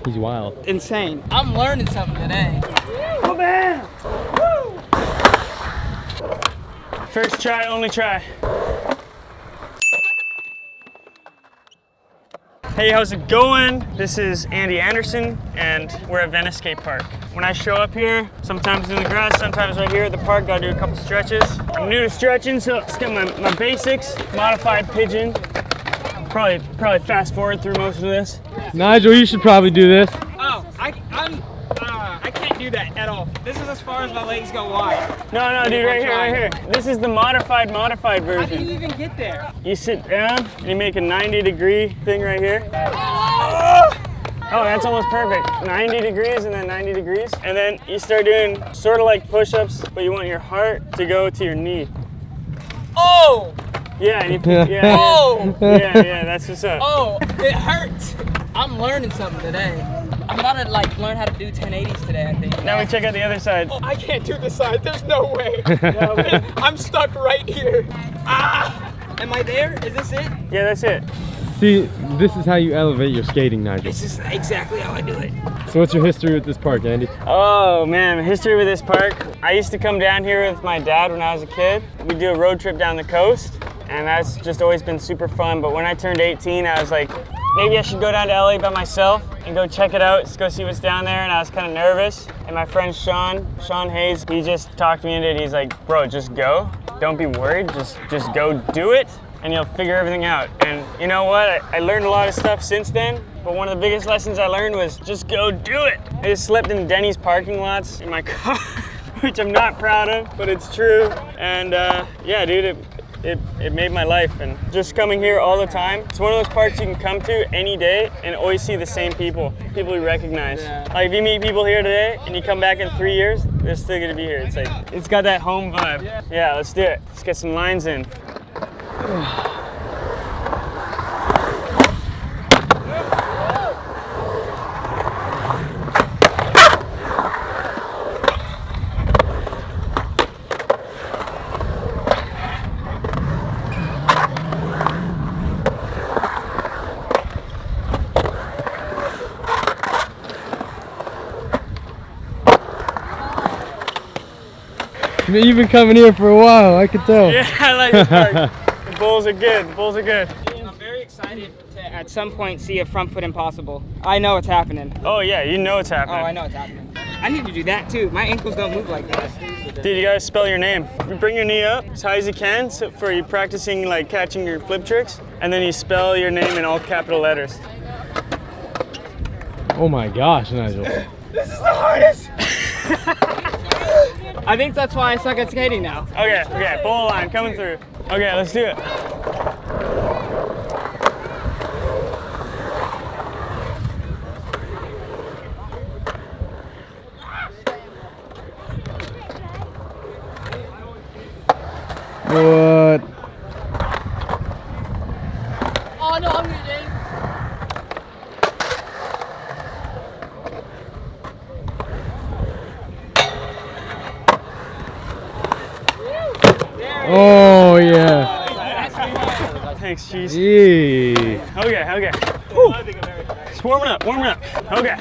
He's wild. Insane. I'm learning something today. Oh man! Woo! First try, only try. Hey, how's it going? This is Andy Anderson, and we're at Venice Skatepark. When I show up here, sometimes in the grass, sometimes right here at the park, gotta do a couple stretches. I'm new to stretching, so let's get my basics. Modified pigeon. Probably fast forward through most of this. Nigel, you should probably do this. Oh, I can't do that at all. This is as far as my legs go wide. No, dude, right here. This is the modified version. How do you even get there? You sit down and you make a 90-degree thing right here. Oh, that's almost perfect. 90 degrees and then 90 degrees. And then you start doing sort of like push-ups, but you want your heart to go to your knee. Oh! Yeah, and Oh! Yeah, that's what's up. Oh, it hurts. I'm learning something today. I'm about to like learn how to do 1080s today, I think. Now we check out the other side. Oh, I can't do this side. There's no way. I'm stuck right here. Ah! Am I there? Is this it? Yeah, that's it. See, this is how you elevate your skating, Nigel. This is exactly how I do it. So what's your history with this park, Andy? Oh man, history with this park. I used to come down here with my dad when I was a kid. We'd do a road trip down the coast, and that's just always been super fun. But when I turned 18, I was like, maybe I should go down to LA by myself and go check it out, just go see what's down there, and I was kind of nervous. And my friend Sean Hayes, he just talked me into it. He's like, bro, just go. Don't be worried, just go do it, and you'll figure everything out. And you know what? I learned a lot of stuff since then, but one of the biggest lessons I learned was just go do it. I just slept in Denny's parking lots in my car, which I'm not proud of, but it's true. And yeah, dude, it made my life. And just coming here all the time, it's one of those parks you can come to any day and always see the same people you recognize. Yeah. Like if you meet people here today and you come back in 3 years, they're still gonna be here. It's like, it's got that home vibe. Yeah, let's do it. Let's get some lines in. You've been coming here for a while, I can tell. Yeah, I like this park. The bowls are good. The bowls are good. I'm very excited to at some point see a front foot impossible. I know it's happening. Oh yeah, you know it's happening. Oh, I know it's happening. I need to do that too. My ankles don't move like this. Dude, you gotta spell your name. You bring your knee up as high as you can so for you practicing like catching your flip tricks, and then you spell your name in all capital letters. Oh my gosh, Nigel. This is the hardest. I think that's why I suck at skating now. Okay, bowl line coming through. Okay, let's do it. What? Oh no, I'm gonna Oh yeah. Thanks, cheese. Yeah. Okay. Woo. Just warming up. Okay.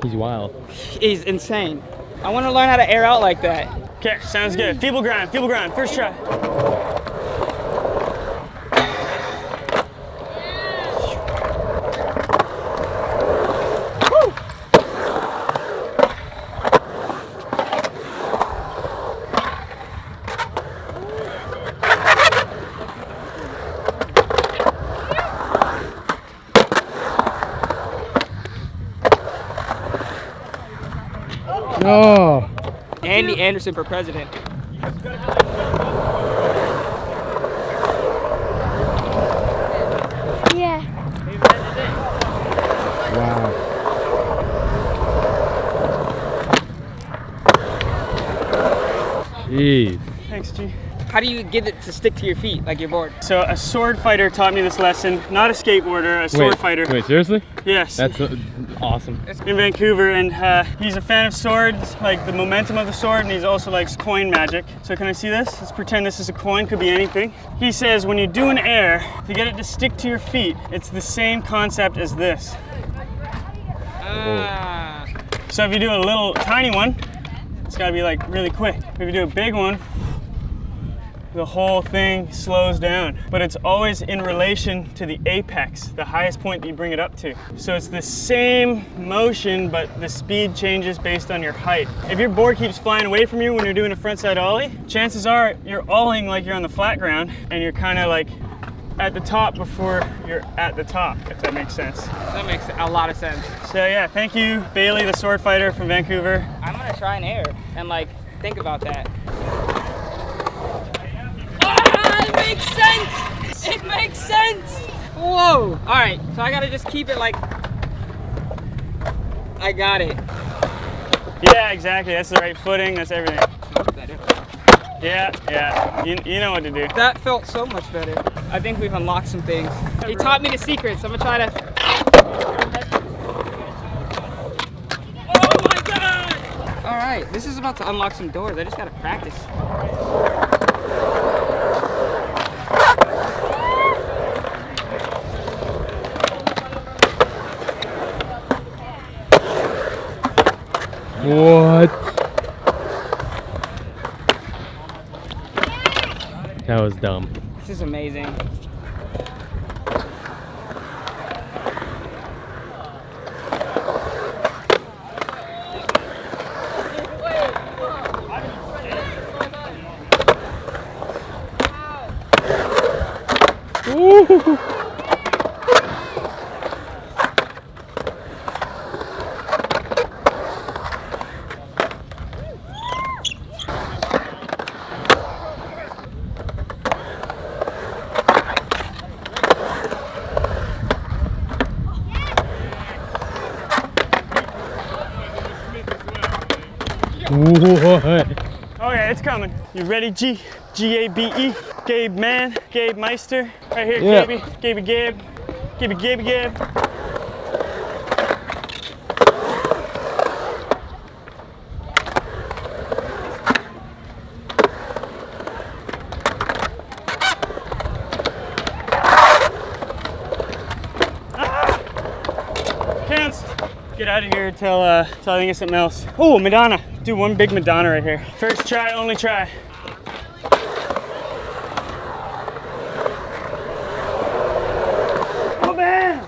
He's wild. He's insane. I want to learn how to air out like that. Okay, sounds good. Feeble grind. First try. Oh. Andy Anderson for president. Yeah. Wow. Jeez. Thanks, G. How do you get it to stick to your feet, like your board? So a sword fighter taught me this lesson, not a skateboarder, a sword fighter. Wait, seriously? Yes. That's awesome. In Vancouver, and he's a fan of swords, like the momentum of the sword, and he's also likes coin magic. So can I see this? Let's pretend this is a coin, could be anything. He says when you do an air, to get it to stick to your feet, it's the same concept as this. So if you do a little tiny one, it's gotta be like really quick. If you do a big one, the whole thing slows down. But it's always in relation to the apex, the highest point that you bring it up to. So it's the same motion, but the speed changes based on your height. If your board keeps flying away from you when you're doing a frontside ollie, chances are you're ollieing like you're on the flat ground and you're kind of like at the top before you're at the top, if that makes sense. That makes a lot of sense. So yeah, thank you, Bailey, the sword fighter from Vancouver. I'm gonna try an air and like think about that. It makes sense! It makes sense! Whoa! Alright, so I gotta just keep it like... I got it. Yeah, exactly. That's the right footing. That's everything. Yeah. You know what to do. That felt so much better. I think we've unlocked some things. He taught me the secrets. I'm gonna try to... Oh my god! Alright, this is about to unlock some doors. I just gotta practice. What? That was dumb. This is amazing. Ooh. What? Okay, it's coming. You ready, G? G-A-B-E? Gabe Man, Gabe Meister. Right here, Yeah. Gabe. Can't get out of here till I think it's something else. Oh, Madonna. Do one big Madonna right here. First try, only try. Oh, man!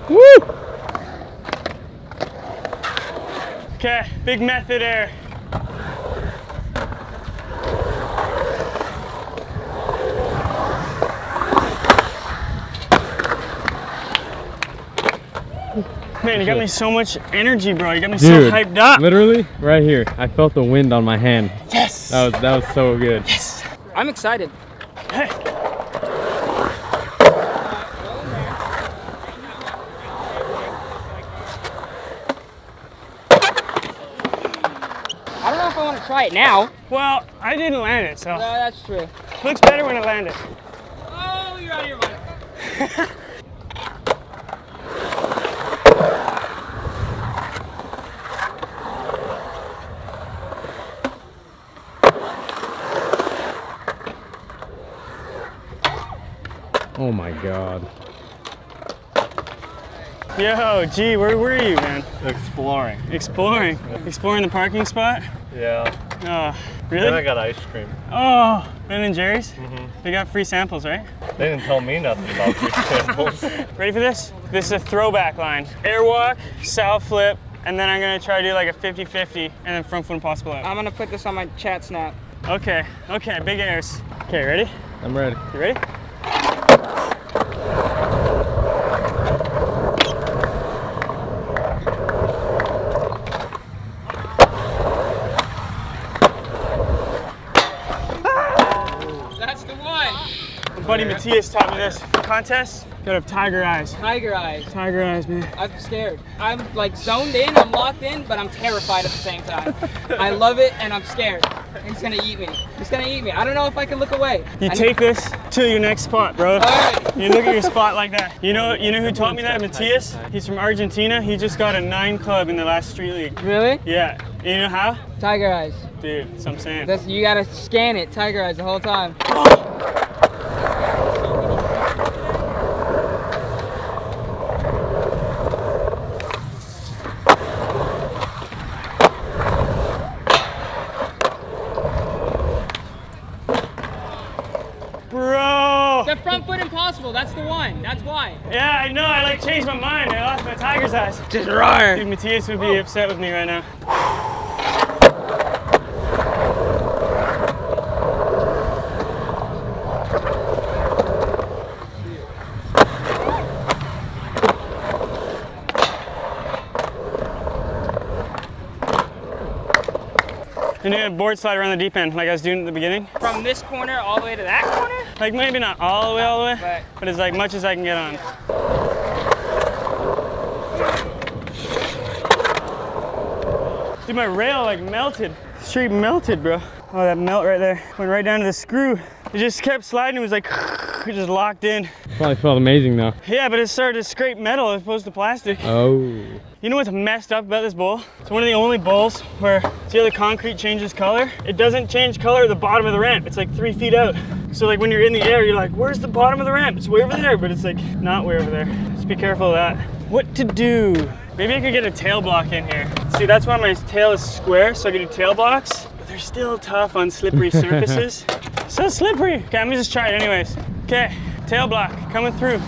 Woo! Woo! Okay, big method air. Man, you got me so much energy, bro. You got me so hyped up. Literally, right here. I felt the wind on my hand. Yes! That was so good. Yes! I'm excited. Hey! I don't know if I want to try it now. Well, I didn't land it, so. No, that's true. Looks better when it landed. Oh, you're out of your mind. Oh my god. Yo, G, where were you, man? Exploring. Exploring the parking spot? Yeah. Oh, really? Then I got ice cream. Oh, Ben & Jerry's? They got free samples, right? They didn't tell me nothing about these samples. Ready for this? This is a throwback line. Airwalk, south flip, and then I'm gonna try to do like a 50-50 and then front foot impossible out. I'm gonna put this on my chat snap. Okay, big airs. Okay, ready? I'm ready. You ready? That's the one. My buddy Matthias taught me this. For contests, gotta have tiger eyes. Tiger eyes. Tiger eyes, man. I'm scared. I'm like zoned in, I'm locked in, but I'm terrified at the same time. I love it and I'm scared. It's gonna eat me. It's gonna eat me. I don't know if I can look away. You take this to your next spot, bro. All right. You look at your spot like that. You know who taught me that? Matthias. He's from Argentina. He just got a 9 club in the last street league. Really? Yeah. You know how? Tiger eyes. Dude, that's what I'm saying. You gotta scan it, tiger eyes the whole time. Bro! The front foot impossible, that's the one. That's why. Yeah, I know. I like changed my mind. I lost my tiger's eyes. Just roar. Dude, Matthias would be upset with me right now. And then a board slide around the deep end, like I was doing at the beginning. From this corner all the way to that corner? Like maybe not all the way, but as like much as I can get on. Dude, my rail like melted. Straight melted, bro. Oh, that melt right there. Went right down to the screw. It just kept sliding. It was like, it just locked in. Probably felt amazing though. Yeah, but it started to scrape metal as opposed to plastic. Oh. You know what's messed up about this bowl? It's one of the only bowls where, see how the concrete changes color? It doesn't change color at the bottom of the ramp. It's like 3 feet out. So like when you're in the air, you're like, where's the bottom of the ramp? It's way over there, but it's like not way over there. Just be careful of that. What to do? Maybe I could get a tail block in here. See, that's why my tail is square, so I can do tail blocks. But they're still tough on slippery surfaces. So slippery. Okay, I'm gonna just try it anyways. Okay, tail block coming through.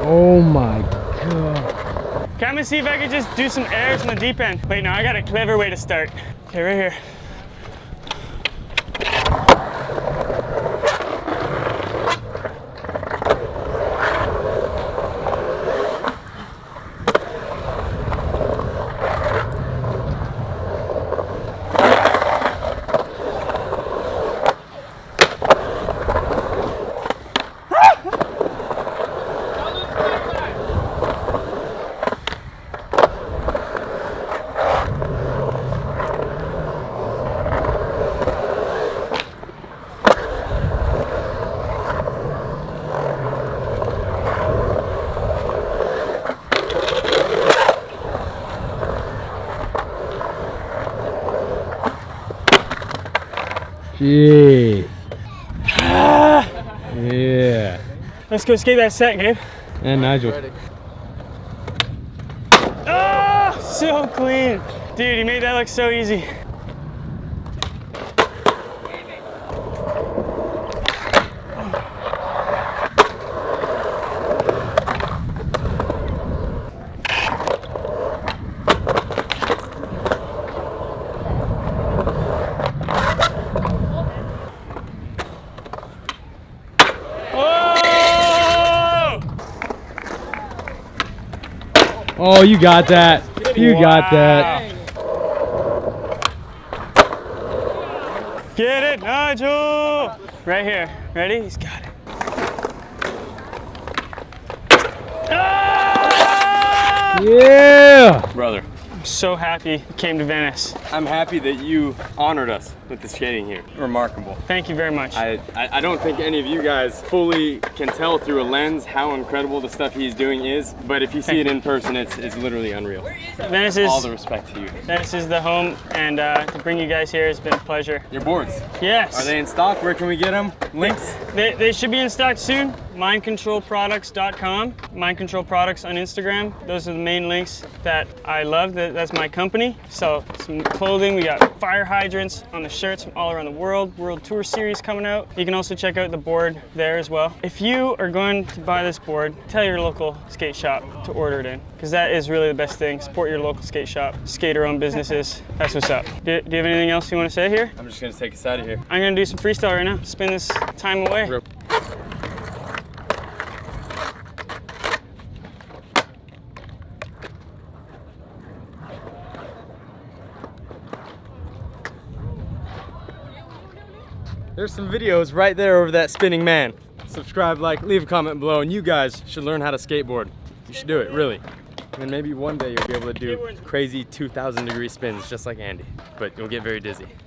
Oh my god. Okay, I'm gonna see if I can just do some airs in the deep end. Wait, no, I got a clever way to start. Okay, right here. Jeez. Yeah. Let's go skate that set, Gabe. And Nigel. Oh, so clean. Dude, you made that look so easy. Oh, you got that. You got that. Get it, Nigel! Right here. Ready? He's got it. Ah! Yeah! Brother, I'm so happy you came to Venice. I'm happy that you honored us with the skating here. Remarkable. Thank you very much. I don't think any of you guys fully can tell through a lens how incredible the stuff he's doing is, but if you see it in person, it's literally unreal. Venice is, All the respect to you. Venice is the home, and to bring you guys here has been a pleasure. Your boards, Yes. are they in stock? Where can we get them? Links? They should be in stock soon. Mindcontrolproducts.com. Mind Control Products on Instagram. Those are the main links that I love. That's my company. So some clothing. We got fire hydrants on the shirts from all around the world. World Tour Series coming out. You can also check out the board there as well. If you are going to buy this board, tell your local skate shop to order it in, because that is really the best thing. Support your local skate shop. Skater-owned businesses. That's what's up. Do you have anything else you want to say here? I'm just gonna take us out of here. I'm gonna do some freestyle right now. Spin this time away. There's some videos right there over that spinning man. Subscribe, like, leave a comment below, and you guys should learn how to skateboard. You should do it, really. And then maybe one day you'll be able to do crazy 2,000 degree spins just like Andy, but you'll get very dizzy.